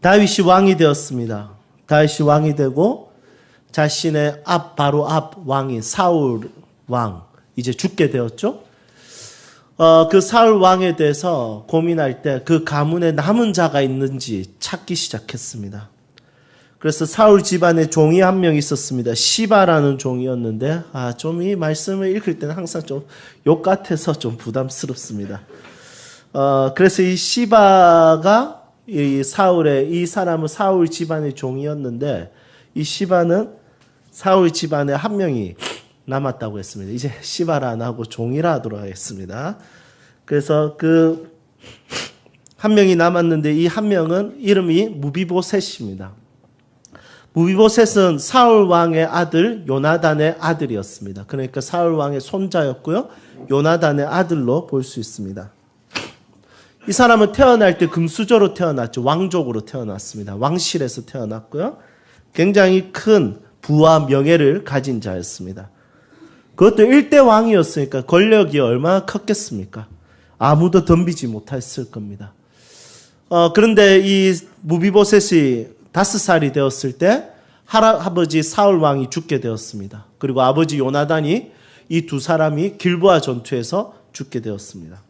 다윗이 왕이 되었습니다. 다윗이 왕이 되고 자신의 바로 앞 왕인 사울 왕 이제 죽게 되었죠. 그 사울 왕에 대해서 고민할 때 그 가문에 남은 자가 있는지 찾기 시작했습니다. 그래서 사울 집안에 종이 한 명 있었습니다. 시바라는 종이었는데 좀 이 말씀을 읽을 때는 항상 좀 욕 같아서 좀 부담스럽습니다. 그래서 이 시바가 이 사람은 사울 집안의 종이었는데 이 시바는 사울 집안에 한 명이 남았다고 했습니다. 이제 시바라 안 하고 종이라 하도록 하겠습니다. 그래서 그 한 명이 남았는데 이 한 명은 이름이 무비보셋입니다. 무비보셋은 사울 왕의 아들 요나단의 아들이었습니다. 그러니까 사울 왕의 손자였고요. 요나단의 아들로 볼 수 있습니다. 이 사람은 태어날 때 금수저로 태어났죠. 왕족으로 태어났습니다. 왕실에서 태어났고요. 굉장히 큰 부와 명예를 가진 자였습니다. 그것도 1대 왕이었으니까 권력이 얼마나 컸겠습니까? 아무도 덤비지 못했을 겁니다. 그런데 이 무비보셋이 5살이 되었을 때 할아버지 사울 왕이 죽게 되었습니다. 그리고 아버지 요나단이 이 두 사람이 길보아 전투에서 죽게 되었습니다.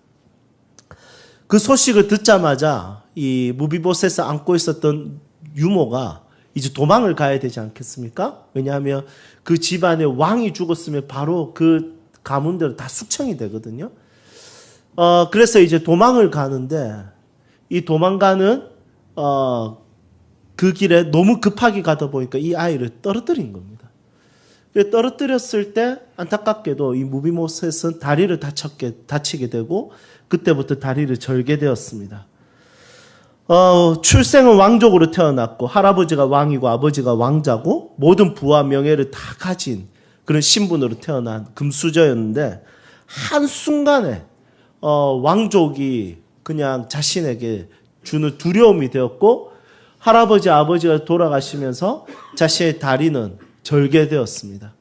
그 소식을 듣자마자 이 무비보셋을 안고 있었던 유모가 이제 도망을 가야 되지 않겠습니까? 왜냐하면 그 집안에 왕이 죽었으면 바로 그 가문대로 다 숙청이 되거든요. 그래서 이제 도망을 가는데 이 도망가는 그 길에 너무 급하게 가다 보니까 이 아이를 떨어뜨린 겁니다. 떨어뜨렸을 때 안타깝게도 이 무비보셋은 다리를 다치게 되고 그때부터 다리를 절게 되었습니다. 출생은 왕족으로 태어났고 할아버지가 왕이고 아버지가 왕자고 모든 부와 명예를 다 가진 그런 신분으로 태어난 금수저였는데 한순간에 왕족이 그냥 자신에게 주는 두려움이 되었고 할아버지 아버지가 돌아가시면서 자신의 다리는 절게 되었습니다.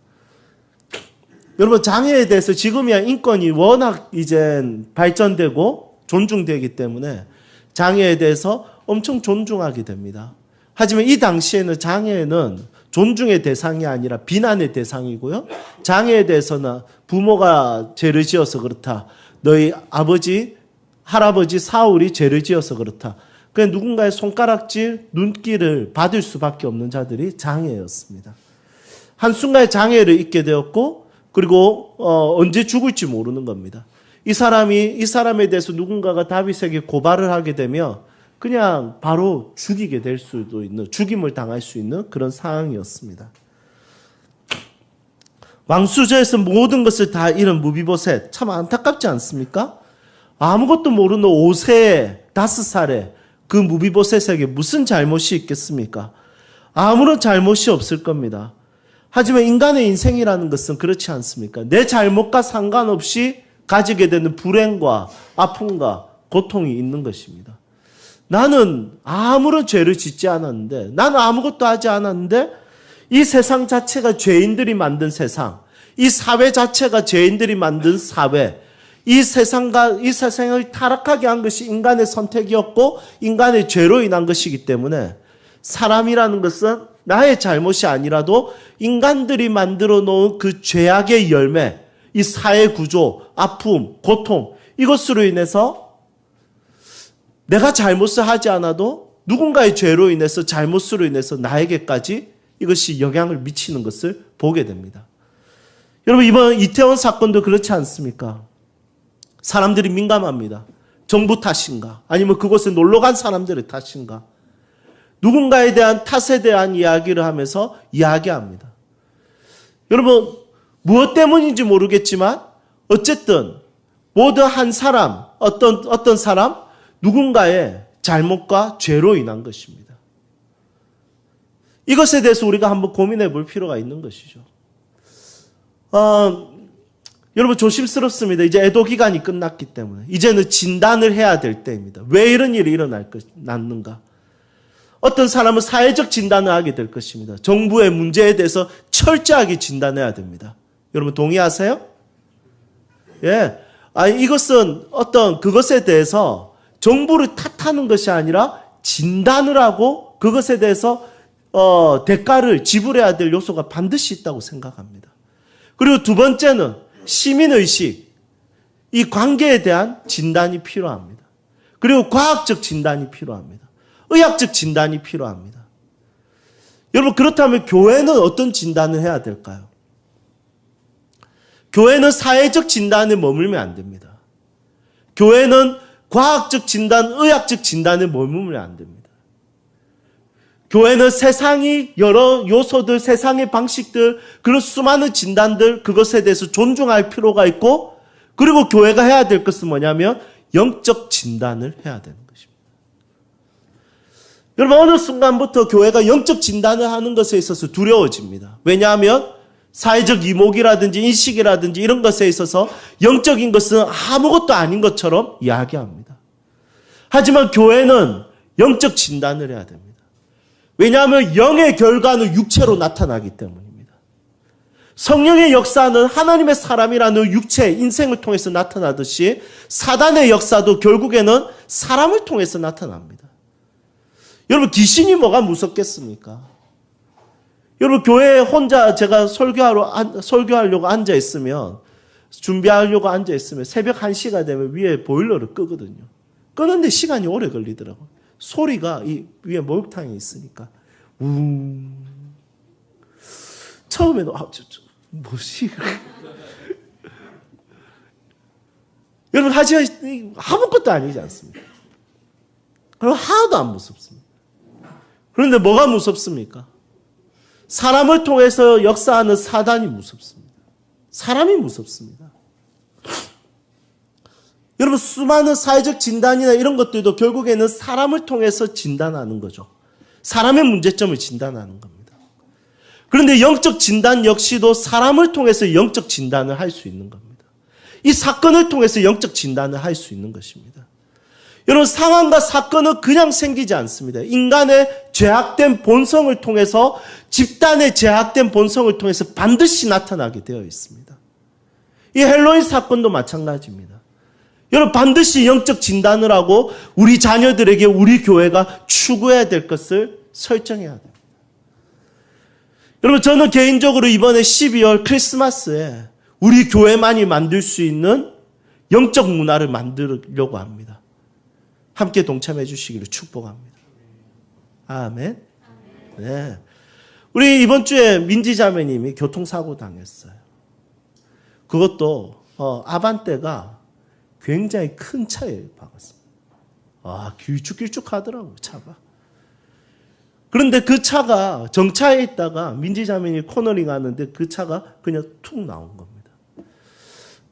여러분 장애에 대해서 지금이야 인권이 워낙 이제 발전되고 존중되기 때문에 장애에 대해서 엄청 존중하게 됩니다. 하지만 이 당시에는 장애는 존중의 대상이 아니라 비난의 대상이고요. 장애에 대해서는 부모가 죄를 지어서 그렇다. 너희 아버지, 할아버지 사울이 죄를 지어서 그렇다. 그냥 누군가의 손가락질, 눈길을 받을 수밖에 없는 자들이 장애였습니다. 한순간에 장애를 입게 되었고 그리고 언제 죽을지 모르는 겁니다. 이 사람에 대해서 누군가가 다윗에게 고발을 하게 되면 그냥 바로 죽이게 될 수도 있는, 죽임을 당할 수 있는 그런 상황이었습니다. 왕수저에서 모든 것을 다 잃은 무비보셋, 참 안타깝지 않습니까? 아무것도 모르는 5세, 5살에 그 무비보셋에게 무슨 잘못이 있겠습니까? 아무런 잘못이 없을 겁니다. 하지만 인간의 인생이라는 것은 그렇지 않습니까? 내 잘못과 상관없이 가지게 되는 불행과 아픔과 고통이 있는 것입니다. 나는 아무런 죄를 짓지 않았는데, 나는 아무것도 하지 않았는데, 이 세상 자체가 죄인들이 만든 세상, 이 사회 자체가 죄인들이 만든 사회, 이 세상을 타락하게 한 것이 인간의 선택이었고, 인간의 죄로 인한 것이기 때문에, 사람이라는 것은 나의 잘못이 아니라도 인간들이 만들어 놓은 그 죄악의 열매, 이 사회 구조, 아픔, 고통, 이것으로 인해서 내가 잘못을 하지 않아도 누군가의 죄로 인해서 잘못으로 인해서 나에게까지 이것이 영향을 미치는 것을 보게 됩니다. 여러분 이번 이태원 사건도 그렇지 않습니까? 사람들이 민감합니다. 정부 탓인가? 아니면 그곳에 놀러 간 사람들의 탓인가? 누군가에 대한 탓에 대한 이야기를 하면서 이야기합니다. 여러분 무엇 때문인지 모르겠지만 어쨌든 모두 한 사람, 어떤 사람, 누군가의 잘못과 죄로 인한 것입니다. 이것에 대해서 우리가 한번 고민해 볼 필요가 있는 것이죠. 여러분 조심스럽습니다. 이제 애도 기간이 끝났기 때문에 이제는 진단을 해야 될 때입니다. 왜 이런 일이 일어났는가? 어떤 사람은 사회적 진단을 하게 될 것입니다. 정부의 문제에 대해서 철저하게 진단해야 됩니다. 여러분 동의하세요? 예. 이것은 어떤 그것에 대해서 정부를 탓하는 것이 아니라 진단을 하고 그것에 대해서 대가를 지불해야 될 요소가 반드시 있다고 생각합니다. 그리고 두 번째는 시민의식, 이 관계에 대한 진단이 필요합니다. 그리고 과학적 진단이 필요합니다. 의학적 진단이 필요합니다. 여러분, 그렇다면 교회는 어떤 진단을 해야 될까요? 교회는 사회적 진단에 머물면 안 됩니다. 교회는 과학적 진단, 의학적 진단에 머물면 안 됩니다. 교회는 세상이 여러 요소들, 세상의 방식들, 그런 수많은 진단들, 그것에 대해서 존중할 필요가 있고, 그리고 교회가 해야 될 것은 뭐냐면 영적 진단을 해야 되는 것입니다. 여러분, 어느 순간부터 교회가 영적 진단을 하는 것에 있어서 두려워집니다. 왜냐하면 사회적 이목이라든지 인식이라든지 이런 것에 있어서 영적인 것은 아무것도 아닌 것처럼 이야기합니다. 하지만 교회는 영적 진단을 해야 됩니다. 왜냐하면 영의 결과는 육체로 나타나기 때문입니다. 성령의 역사는 하나님의 사람이라는 육체, 인생을 통해서 나타나듯이 사단의 역사도 결국에는 사람을 통해서 나타납니다. 여러분, 귀신이 뭐가 무섭겠습니까? 여러분, 교회에 혼자 제가 설교하려고 앉아있으면, 준비하려고 앉아있으면 새벽 1시가 되면 위에 보일러를 끄거든요. 끄는데 시간이 오래 걸리더라고요. 소리가 이 위에 목욕탕이 있으니까. 처음에는, 뭐지? 여러분, 하지만 아무것도 아니지 않습니까? 그럼 하나도 안 무섭습니다. 그런데 뭐가 무섭습니까? 사람을 통해서 역사하는 사단이 무섭습니다. 사람이 무섭습니다. 여러분, 수많은 사회적 진단이나 이런 것들도 결국에는 사람을 통해서 진단하는 거죠. 사람의 문제점을 진단하는 겁니다. 그런데 영적 진단 역시도 사람을 통해서 영적 진단을 할 수 있는 겁니다. 이 사건을 통해서 영적 진단을 할 수 있는 것입니다. 여러분, 상황과 사건은 그냥 생기지 않습니다. 인간의 죄악된 본성을 통해서, 집단의 죄악된 본성을 통해서 반드시 나타나게 되어 있습니다. 이 헬로윈 사건도 마찬가지입니다. 여러분, 반드시 영적 진단을 하고 우리 자녀들에게 우리 교회가 추구해야 될 것을 설정해야 됩니다. 여러분, 저는 개인적으로 이번에 12월 크리스마스에 우리 교회만이 만들 수 있는 영적 문화를 만들려고 합니다. 함께 동참해 주시기를 축복합니다. 아멘. 네. 우리 이번 주에 민지 자매님이 교통사고 당했어요. 그것도 아반떼가 굉장히 큰 차에 박았습니다. 길쭉길쭉 하더라고요, 차가. 그런데 그 차가 정차해 있다가 민지 자매님이 코너링 하는데 그 차가 그냥 툭 나온 겁니다.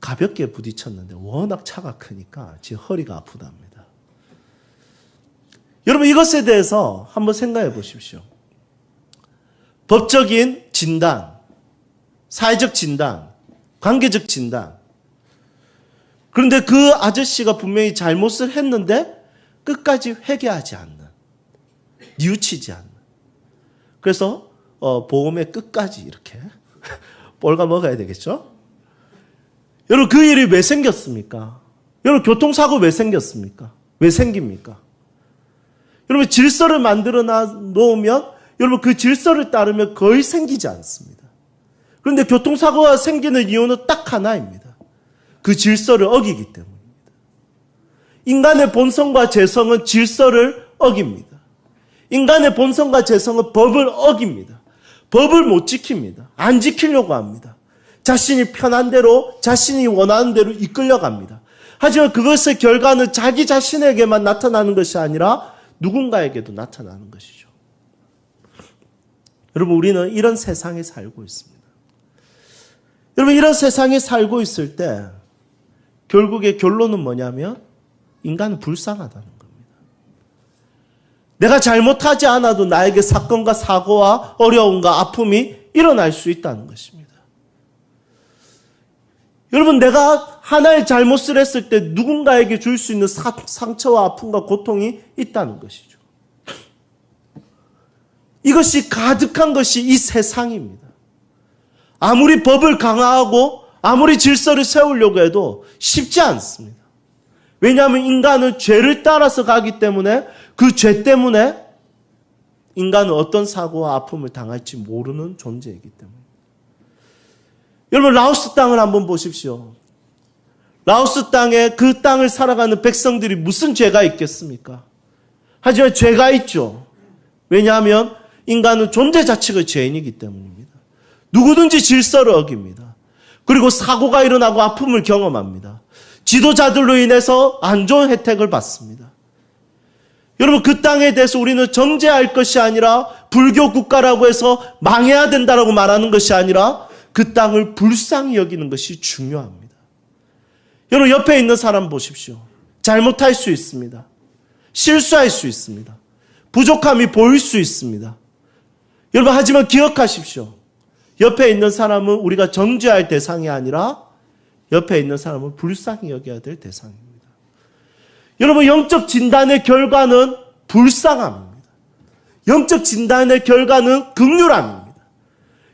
가볍게 부딪혔는데 워낙 차가 크니까 제 허리가 아프답니다. 여러분, 이것에 대해서 한번 생각해 보십시오. 법적인 진단, 사회적 진단, 관계적 진단. 그런데 그 아저씨가 분명히 잘못을 했는데 끝까지 회개하지 않는, 뉘우치지 않는. 그래서 보험에 끝까지 이렇게 뻘가 먹어야 되겠죠? 여러분, 그 일이 왜 생겼습니까? 여러분, 교통사고 왜 생겼습니까? 왜 생깁니까? 여러분, 질서를 만들어 놓으면 여러분 그 질서를 따르면 거의 생기지 않습니다. 그런데 교통사고가 생기는 이유는 딱 하나입니다. 그 질서를 어기기 때문입니다. 인간의 본성과 재성은 질서를 어깁니다. 인간의 본성과 재성은 법을 어깁니다. 법을 못 지킵니다. 안 지키려고 합니다. 자신이 편한 대로, 자신이 원하는 대로 이끌려갑니다. 하지만 그것의 결과는 자기 자신에게만 나타나는 것이 아니라 누군가에게도 나타나는 것이죠. 여러분, 우리는 이런 세상에 살고 있습니다. 여러분, 이런 세상에 살고 있을 때 결국의 결론은 뭐냐면 인간은 불쌍하다는 겁니다. 내가 잘못하지 않아도 나에게 사건과 사고와 어려움과 아픔이 일어날 수 있다는 것입니다. 여러분, 내가 하나의 잘못을 했을 때 누군가에게 줄 수 있는 상처와 아픔과 고통이 있다는 것이죠. 이것이 가득한 것이 이 세상입니다. 아무리 법을 강화하고 아무리 질서를 세우려고 해도 쉽지 않습니다. 왜냐하면 인간은 죄를 따라서 가기 때문에 그 죄 때문에 인간은 어떤 사고와 아픔을 당할지 모르는 존재이기 때문에. 여러분, 라오스 땅을 한번 보십시오. 라오스 땅에 그 땅을 살아가는 백성들이 무슨 죄가 있겠습니까? 하지만 죄가 있죠. 왜냐하면 인간은 존재 자체가 죄인이기 때문입니다. 누구든지 질서를 어깁니다. 그리고 사고가 일어나고 아픔을 경험합니다. 지도자들로 인해서 안 좋은 혜택을 받습니다. 여러분, 그 땅에 대해서 우리는 정죄할 것이 아니라 불교 국가라고 해서 망해야 된다라고 말하는 것이 아니라 그 땅을 불쌍히 여기는 것이 중요합니다. 여러분, 옆에 있는 사람 보십시오. 잘못할 수 있습니다. 실수할 수 있습니다. 부족함이 보일 수 있습니다. 여러분, 하지만 기억하십시오. 옆에 있는 사람은 우리가 정죄할 대상이 아니라 옆에 있는 사람은 불쌍히 여겨야 될 대상입니다. 여러분, 영적 진단의 결과는 불쌍함입니다. 영적 진단의 결과는 긍휼함입니다.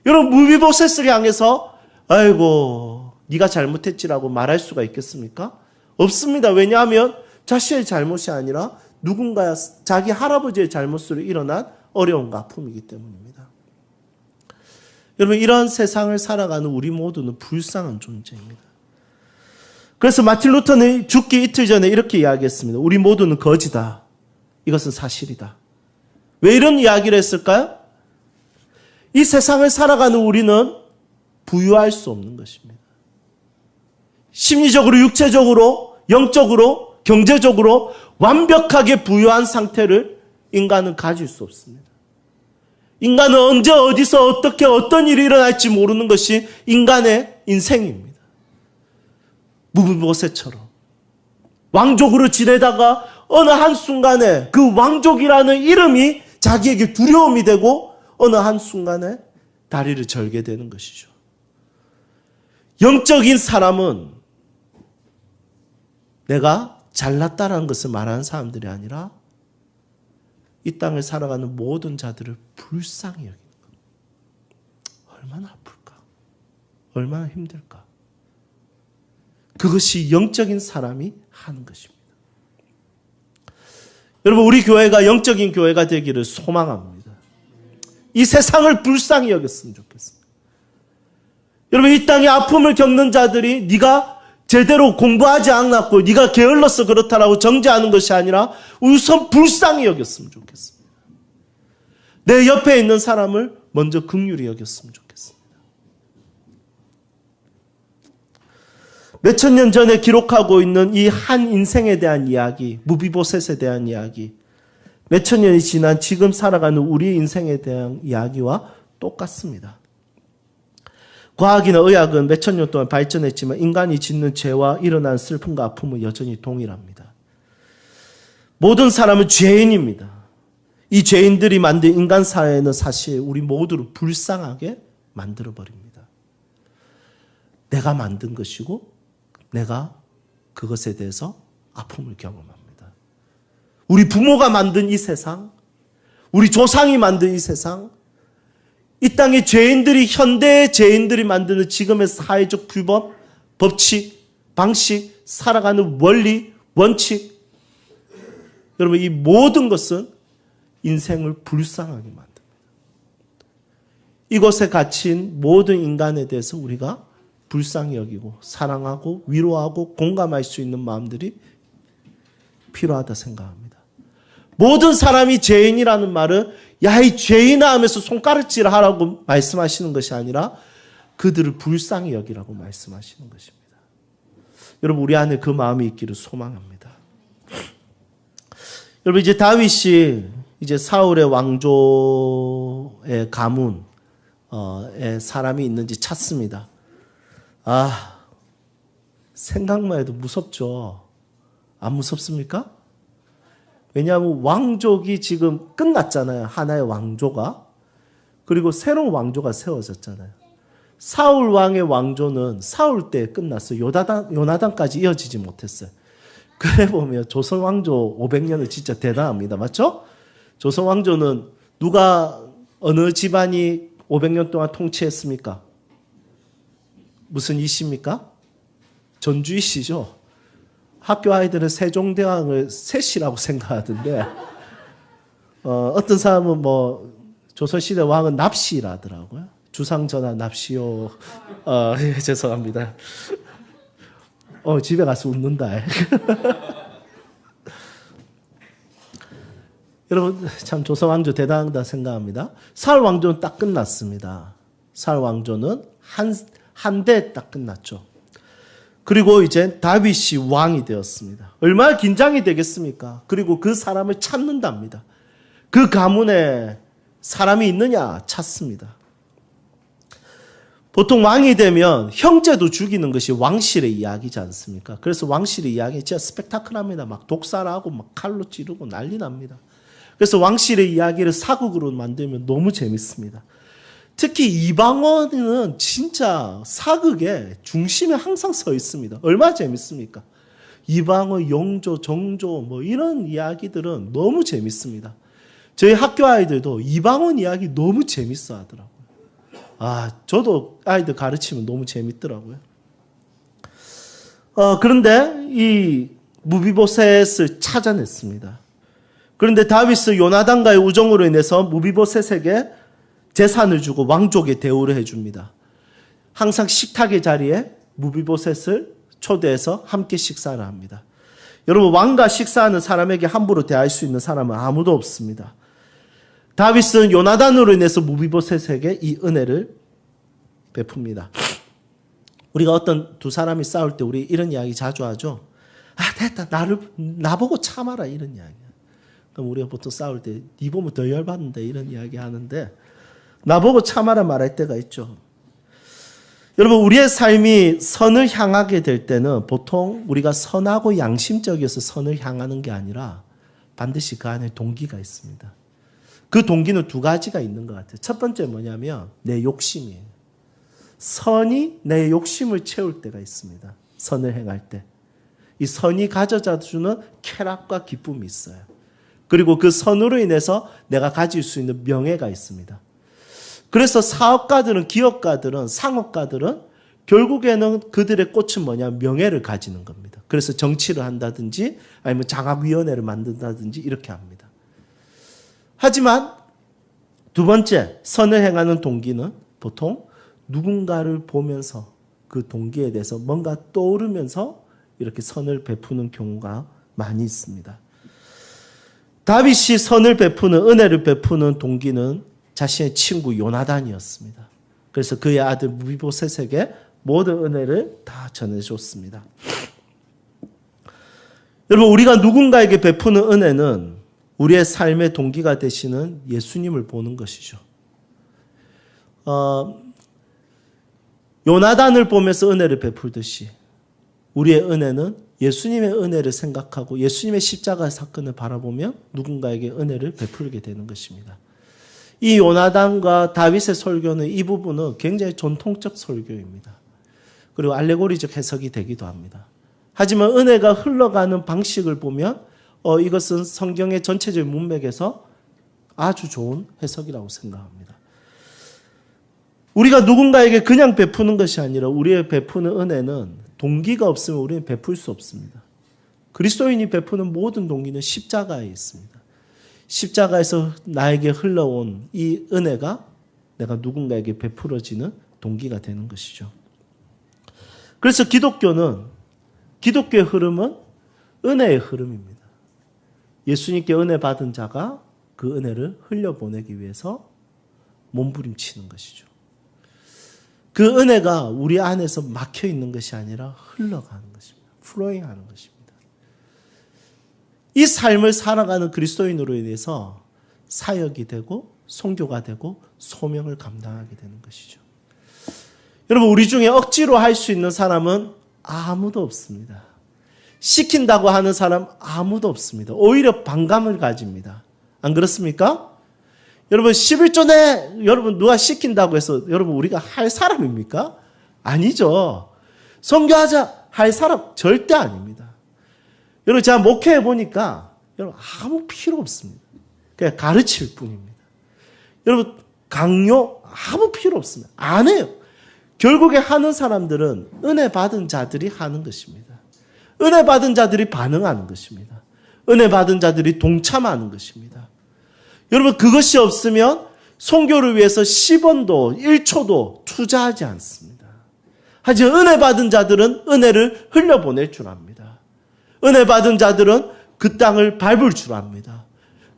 여러분, 무비보셋을 향해서 아이고 네가 잘못했지라고 말할 수가 있겠습니까? 없습니다. 왜냐하면 자신의 잘못이 아니라 누군가 자기 할아버지의 잘못으로 일어난 어려움과 아픔이기 때문입니다. 여러분, 이런 세상을 살아가는 우리 모두는 불쌍한 존재입니다. 그래서 마틴 루터는 죽기 이틀 전에 이렇게 이야기했습니다. 우리 모두는 거지다. 이것은 사실이다. 왜 이런 이야기를 했을까요? 이 세상을 살아가는 우리는 부유할 수 없는 것입니다. 심리적으로, 육체적으로, 영적으로, 경제적으로 완벽하게 부유한 상태를 인간은 가질 수 없습니다. 인간은 언제 어디서 어떻게 어떤 일이 일어날지 모르는 것이 인간의 인생입니다. 무비보셋처럼 왕족으로 지내다가 어느 한순간에 그 왕족이라는 이름이 자기에게 두려움이 되고 어느 한순간에 다리를 절게 되는 것이죠. 영적인 사람은 내가 잘났다라는 것을 말하는 사람들이 아니라 이 땅을 살아가는 모든 자들을 불쌍히 여기는 것. 얼마나 아플까? 얼마나 힘들까? 그것이 영적인 사람이 하는 것입니다. 여러분, 우리 교회가 영적인 교회가 되기를 소망합니다. 이 세상을 불쌍히 여겼으면 좋겠습니다. 여러분, 이 땅에 아픔을 겪는 자들이 네가 제대로 공부하지 않았고 네가 게을러서 그렇다라고 정죄하는 것이 아니라 우선 불쌍히 여겼으면 좋겠습니다. 내 옆에 있는 사람을 먼저 긍휼히 여겼으면 좋겠습니다. 몇천 년 전에 기록하고 있는 이 한 인생에 대한 이야기, 무비보셋에 대한 이야기, 몇천 년이 지난 지금 살아가는 우리 인생에 대한 이야기와 똑같습니다. 과학이나 의학은 몇천 년 동안 발전했지만 인간이 짓는 죄와 일어난 슬픔과 아픔은 여전히 동일합니다. 모든 사람은 죄인입니다. 이 죄인들이 만든 인간 사회는 사실 우리 모두를 불쌍하게 만들어버립니다. 내가 만든 것이고 내가 그것에 대해서 아픔을 경험합니다. 우리 부모가 만든 이 세상, 우리 조상이 만든 이 세상, 이 땅의 죄인들이, 현대의 죄인들이 만드는 지금의 사회적 규범, 법칙, 방식, 살아가는 원리, 원칙, 여러분, 이 모든 것은 인생을 불쌍하게 만듭니다. 이곳에 갇힌 모든 인간에 대해서 우리가 불쌍히 여기고 사랑하고 위로하고 공감할 수 있는 마음들이 필요하다 생각합니다. 모든 사람이 죄인이라는 말은 야, 이 죄인아 하면서 손가락질을 하라고 말씀하시는 것이 아니라 그들을 불쌍히 여기라고 말씀하시는 것입니다. 여러분, 우리 안에 그 마음이 있기를 소망합니다. 여러분, 이제 다윗이 이제 사울의 왕조의 가문에 사람이 있는지 찾습니다. 아, 생각만 해도 무섭죠. 안 무섭습니까? 왜냐하면 왕족이 지금 끝났잖아요. 하나의 왕조가. 그리고 새로운 왕조가 세워졌잖아요. 사울 왕의 왕조는 사울 때 끝났어요. 요나단까지 이어지지 못했어요. 그래 보면 조선 왕조 500년은 진짜 대단합니다. 맞죠? 조선 왕조는 누가 어느 집안이 500년 동안 통치했습니까? 무슨 이씨입니까? 전주 이씨죠. 학교 아이들은 세종대왕을 셋이라고 생각하던데 어떤 사람은 뭐 조선시대 왕은 납시라더라고요. 주상전하 납시오. 죄송합니다. 집에 가서 웃는다. 여러분 참 조선 왕조 대단하다 생각합니다. 사울 왕조는 딱 끝났습니다. 사울 왕조는 한 대 딱 끝났죠. 그리고 이제 다윗이 왕이 되었습니다. 얼마나 긴장이 되겠습니까? 그리고 그 사람을 찾는답니다. 그 가문에 사람이 있느냐 찾습니다. 보통 왕이 되면 형제도 죽이는 것이 왕실의 이야기지 않습니까? 그래서 왕실의 이야기 진짜 스펙타클합니다. 막 독살하고 막 칼로 찌르고 난리 납니다. 그래서 왕실의 이야기를 사극으로 만들면 너무 재밌습니다. 특히 이방원은 진짜 사극의 중심에 항상 서 있습니다. 얼마나 재밌습니까? 이방원, 영조, 정조 뭐 이런 이야기들은 너무 재밌습니다. 저희 학교 아이들도 이방원 이야기 너무 재밌어 하더라고요. 저도 아이들 가르치면 너무 재밌더라고요. 그런데 이 무비보셋을 찾아냈습니다. 그런데 다윗은 요나단과의 우정으로 인해서 무비보셋에게 재산을 주고 왕족의 대우를 해줍니다. 항상 식탁의 자리에 무비보셋을 초대해서 함께 식사를 합니다. 여러분 왕과 식사하는 사람에게 함부로 대할 수 있는 사람은 아무도 없습니다. 다윗은 요나단으로 인해서 무비보셋에게 이 은혜를 베풉니다. 우리가 어떤 두 사람이 싸울 때 우리 이런 이야기 자주 하죠. 됐다. 나보고 참아라 이런 이야기. 그럼 우리가 보통 싸울 때 네 보면 더 열받는다 이런 이야기 하는데 나보고 참아라 말할 때가 있죠. 여러분 우리의 삶이 선을 향하게 될 때는 보통 우리가 선하고 양심적이어서 선을 향하는 게 아니라 반드시 그 안에 동기가 있습니다. 그 동기는 두 가지가 있는 것 같아요. 첫 번째 뭐냐면 내 욕심이에요. 선이 내 욕심을 채울 때가 있습니다. 선을 행할 때. 이 선이 가져다 주는 쾌락과 기쁨이 있어요. 그리고 그 선으로 인해서 내가 가질 수 있는 명예가 있습니다. 그래서 사업가들은, 기업가들은, 상업가들은 결국에는 그들의 꽃은 뭐냐? 명예를 가지는 겁니다. 그래서 정치를 한다든지 아니면 장학위원회를 만든다든지 이렇게 합니다. 하지만 두 번째, 선을 행하는 동기는 보통 누군가를 보면서 그 동기에 대해서 뭔가 떠오르면서 이렇게 선을 베푸는 경우가 많이 있습니다. 다윗이 선을 베푸는, 은혜를 베푸는 동기는 자신의 친구 요나단이었습니다. 그래서 그의 아들 무비보셋에게 모든 은혜를 다 전해줬습니다. 여러분, 우리가 누군가에게 베푸는 은혜는 우리의 삶의 동기가 되시는 예수님을 보는 것이죠. 요나단을 보면서 은혜를 베풀듯이 우리의 은혜는 예수님의 은혜를 생각하고 예수님의 십자가 사건을 바라보며 누군가에게 은혜를 베풀게 되는 것입니다. 이 요나단과 다윗의 설교는 이 부분은 굉장히 전통적 설교입니다. 그리고 알레고리적 해석이 되기도 합니다. 하지만 은혜가 흘러가는 방식을 보면 이것은 성경의 전체적인 문맥에서 아주 좋은 해석이라고 생각합니다. 우리가 누군가에게 그냥 베푸는 것이 아니라 우리의 베푸는 은혜는 동기가 없으면 우리는 베풀 수 없습니다. 그리스도인이 베푸는 모든 동기는 십자가에 있습니다. 십자가에서 나에게 흘러온 이 은혜가 내가 누군가에게 베풀어지는 동기가 되는 것이죠. 그래서 기독교의 흐름은 은혜의 흐름입니다. 예수님께 은혜 받은 자가 그 은혜를 흘려보내기 위해서 몸부림치는 것이죠. 그 은혜가 우리 안에서 막혀 있는 것이 아니라 흘러가는 것입니다. 플로잉하는 것입니다. 이 삶을 살아가는 그리스도인으로 인해서 사역이 되고 선교가 되고 소명을 감당하게 되는 것이죠. 여러분, 우리 중에 억지로 할 수 있는 사람은 아무도 없습니다. 시킨다고 하는 사람 아무도 없습니다. 오히려 반감을 가집니다. 안 그렇습니까? 여러분 11조 내 여러분 누가 시킨다고 해서 여러분 우리가 할 사람입니까? 아니죠. 선교하자 할 사람 절대 아닙니다. 여러분 제가 목회해 보니까 여러분 아무 필요 없습니다. 그냥 가르칠 뿐입니다. 여러분 강요 아무 필요 없습니다. 안 해요. 결국에 하는 사람들은 은혜 받은 자들이 하는 것입니다. 은혜 받은 자들이 반응하는 것입니다. 은혜 받은 자들이 동참하는 것입니다. 여러분 그것이 없으면 선교를 위해서 10원도 1초도 투자하지 않습니다. 하지만 은혜 받은 자들은 은혜를 흘려보낼 줄 압니다. 은혜 받은 자들은 그 땅을 밟을 줄 압니다.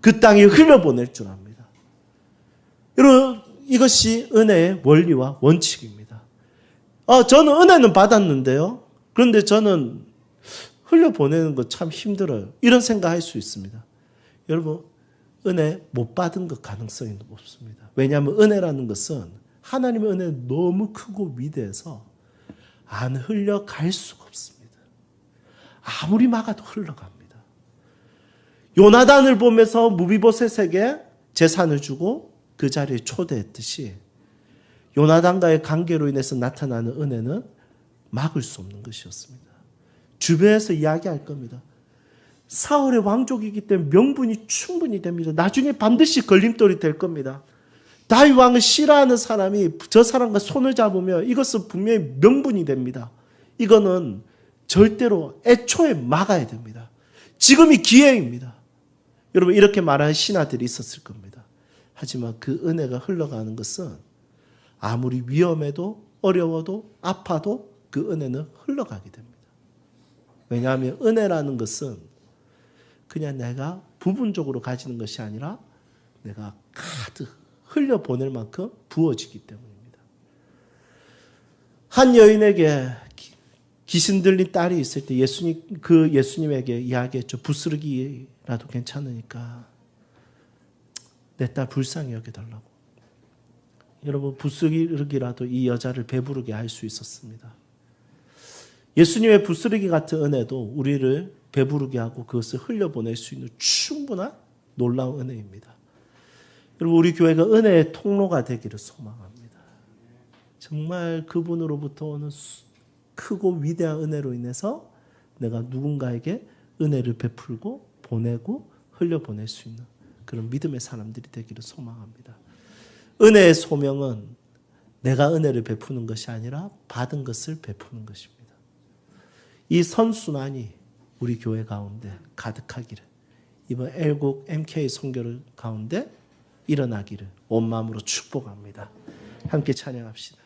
그 땅에 흘려보낼 줄 압니다. 여러분 이것이 은혜의 원리와 원칙입니다. 저는 은혜는 받았는데요. 그런데 저는 흘려보내는 거 참 힘들어요. 이런 생각할 수 있습니다. 여러분 은혜 못 받은 것 가능성이 높습니다. 왜냐하면 은혜라는 것은 하나님의 은혜는 너무 크고 위대해서 안 흘러갈 수가 없습니다. 아무리 막아도 흘러갑니다. 요나단을 보면서 무비보셋에게 재산을 주고 그 자리에 초대했듯이 요나단과의 관계로 인해서 나타나는 은혜는 막을 수 없는 것이었습니다. 주변에서 이야기할 겁니다. 사울의 왕족이기 때문에 명분이 충분히 됩니다. 나중에 반드시 걸림돌이 될 겁니다. 다윗 왕을 싫어하는 사람이 저 사람과 손을 잡으면 이것은 분명히 명분이 됩니다. 이거는 절대로 애초에 막아야 됩니다. 지금이 기회입니다. 여러분 이렇게 말하는 신하들이 있었을 겁니다. 하지만 그 은혜가 흘러가는 것은 아무리 위험해도 어려워도 아파도 그 은혜는 흘러가게 됩니다. 왜냐하면 은혜라는 것은 그냥 내가 부분적으로 가지는 것이 아니라 내가 가득 흘려보낼 만큼 부어지기 때문입니다. 한 여인에게 귀신 들린 딸이 있을 때 예수님에게 이야기했죠. 부스러기라도 괜찮으니까 내 딸 불쌍히 여겨달라고. 여러분 부스러기라도 이 여자를 배부르게 할 수 있었습니다. 예수님의 부스러기 같은 은혜도 우리를 배부르게 하고 그것을 흘려보낼 수 있는 충분한 놀라운 은혜입니다. 여러분 우리 교회가 은혜의 통로가 되기를 소망합니다. 정말 그분으로부터 오는 크고 위대한 은혜로 인해서 내가 누군가에게 은혜를 베풀고 보내고 흘려보낼 수 있는 그런 믿음의 사람들이 되기를 소망합니다. 은혜의 소명은 내가 은혜를 베푸는 것이 아니라 받은 것을 베푸는 것입니다. 이 선순환이 우리 교회 가운데 가득하기를, 이번 애국 MK 선교를 가운데 일어나기를 온 마음으로 축복합니다. 함께 찬양합시다.